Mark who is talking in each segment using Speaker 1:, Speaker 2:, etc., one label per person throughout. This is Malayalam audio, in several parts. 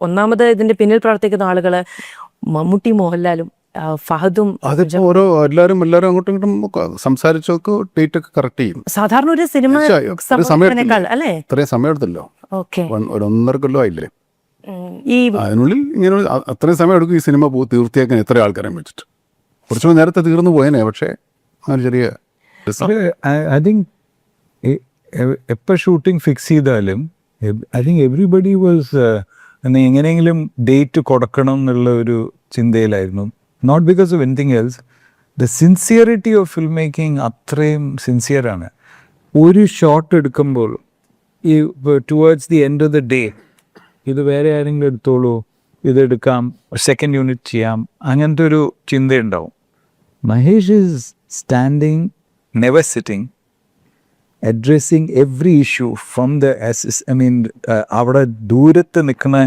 Speaker 1: ഒന്നാമത് ഇതിന്റെ പിന്നിൽ പ്രവർത്തിക്കുന്ന ആളുകള് മമ്മൂട്ടി, മോഹൻലാലും, ഫഹദും.
Speaker 2: അതിപ്പോ എല്ലാവരും അങ്ങോട്ടും ഇങ്ങോട്ടും സംസാരിച്ചൊക്കെ ഡേറ്റ് ഒക്കെ കറക്റ്റ് ചെയ്യും.
Speaker 1: സാധാരണ ഒരു സിനിമ അല്ലേ
Speaker 2: ഇത്രയും സമയം എടുത്തല്ലോ.
Speaker 1: ഓക്കെ,
Speaker 2: 1.5 കൊല്ലം ആയില്ലേ
Speaker 1: ഈ
Speaker 2: അതിനുള്ളിൽ ഇങ്ങനെ അത്രയും സമയം എടുക്കും ഈ സിനിമ തീർത്തിയാക്കാൻ എത്ര ആൾക്കാരെ വെച്ചിട്ട്. കുറച്ചുകൂടി നേരത്തെ തീർന്നു പോയേനെ. പക്ഷേ ചെറിയ
Speaker 3: ഐ തിങ്ക് എപ്പോൾ ഷൂട്ടിംഗ് ഫിക്സ് ചെയ്താലും ഐ തിങ്ക് എവറിബഡി വാസ് എങ്ങനെയെങ്കിലും ഡേറ്റ് കൊടുക്കണം എന്നുള്ള ഒരു ചിന്തയിലായിരുന്നു. Not because of anything else. The sincerity of film making അത്രയും സിൻസിയറാണ്. ഒരു ഷോട്ട് എടുക്കുമ്പോൾ ഈ towards the end of the day ഇത് വേറെ ആരെങ്കിലും എടുത്തോളൂ, ഇതെടുക്കാം, സെക്കൻഡ് യൂണിറ്റ് ചെയ്യാം, അങ്ങനത്തെ ഒരു ചിന്തയുണ്ടാവും. Mahesh is standing, never sitting, addressing every issue from the അവിടെ ദൂരത്ത് നിൽക്കുന്ന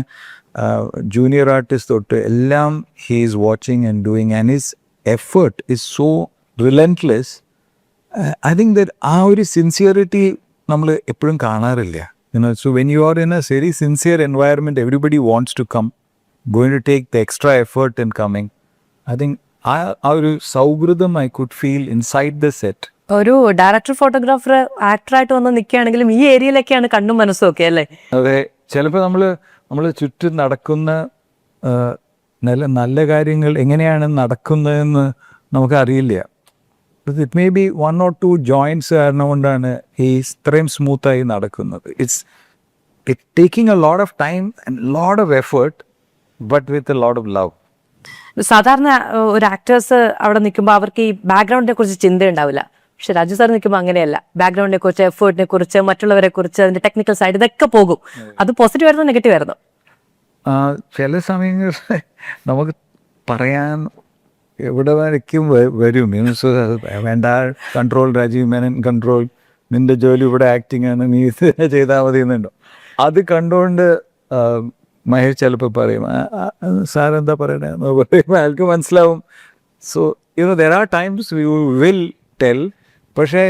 Speaker 3: ജൂനിയർ ആർട്ടിസ്റ്റ് തൊട്ട് എല്ലാം he is watching and doing, and his effort is so relentless. I think that ആ ഒരു സിൻസിയറിറ്റി നമ്മൾ എപ്പോഴും കാണാറില്ല. So when you are in a very sincere environment, everybody wants to come, going to take the extra effort in coming. I think ആ ഒരു സൗഹൃദം I could feel inside the set.
Speaker 1: ഒരു ഡയറക്ടർ, ഫോട്ടോഗ്രാഫർ, ആക്ടറായിട്ട് വന്ന് നിൽക്കുകയാണെങ്കിലും ഈ ഏരിയയിലൊക്കെയാണ് കണ്ണും മനസ്സും ഒക്കെ അല്ലേ?
Speaker 3: അതെ, ചിലപ്പോൾ നമ്മൾ ചുറ്റും നടക്കുന്ന നല്ല കാര്യങ്ങൾ എങ്ങനെയാണ് നടക്കുന്നതെന്ന് നമുക്കറിയില്ല. It may be 1 or 2 joints കാരണം കൊണ്ടാണ് ഈ ഇത്രയും സ്മൂത്തായി നടക്കുന്നത്. It's taking a lot of time and lot of effort, but with a lot of love.
Speaker 1: സാധാരണ ഒരു ആക്ടേഴ്സ് അവിടെ നിൽക്കുമ്പോൾ അവർക്ക് ഈ ബാക്ക്ഗ്രൗണ്ടിനെ കുറിച്ച് ചിന്ത ഉണ്ടാവില്ല. പക്ഷെ രാജു സാർ നിൽക്കുമ്പോൾ അങ്ങനെയല്ല. ബാക്ക്ഗ്രൗണ്ടിനെ കുറിച്ച്, എഫേർട്ടിനെ കുറിച്ച്, മറ്റുള്ളവരെ കുറിച്ച്, അതിന്റെ ടെക്നിക്കൽ സൈഡ് ഇതൊക്കെ പോകും. അത് പോസിറ്റീവ് ആയിരുന്നു, നെഗറ്റീവ് ആയിരുന്നു?
Speaker 3: ചില സമയങ്ങളിൽ നമുക്ക് പറയാൻ എവിടെ വരയ്ക്കും വരും. മീൻസ് വേണ്ട, കൺട്രോൾ, രാജീവ് മേനൻ കൺട്രോൾ, നിന്റെ ജോലി ഇവിടെ ആക്ടിങ് ആണ്, നീ ഇത് ചെയ്താൽ മതി എന്നുണ്ടോ. അത് കണ്ടുകൊണ്ട് മഹേഷ് ചിലപ്പോൾ പറയും, സാർ എന്താ പറയണേന്ന് പറയുമ്പോൾ അയാൾക്ക് മനസ്സിലാവും. So there are times we will tell, പക്ഷേ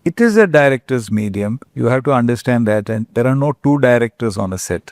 Speaker 3: it is a director's medium. You have to understand that, and there are no 2 directors on a set.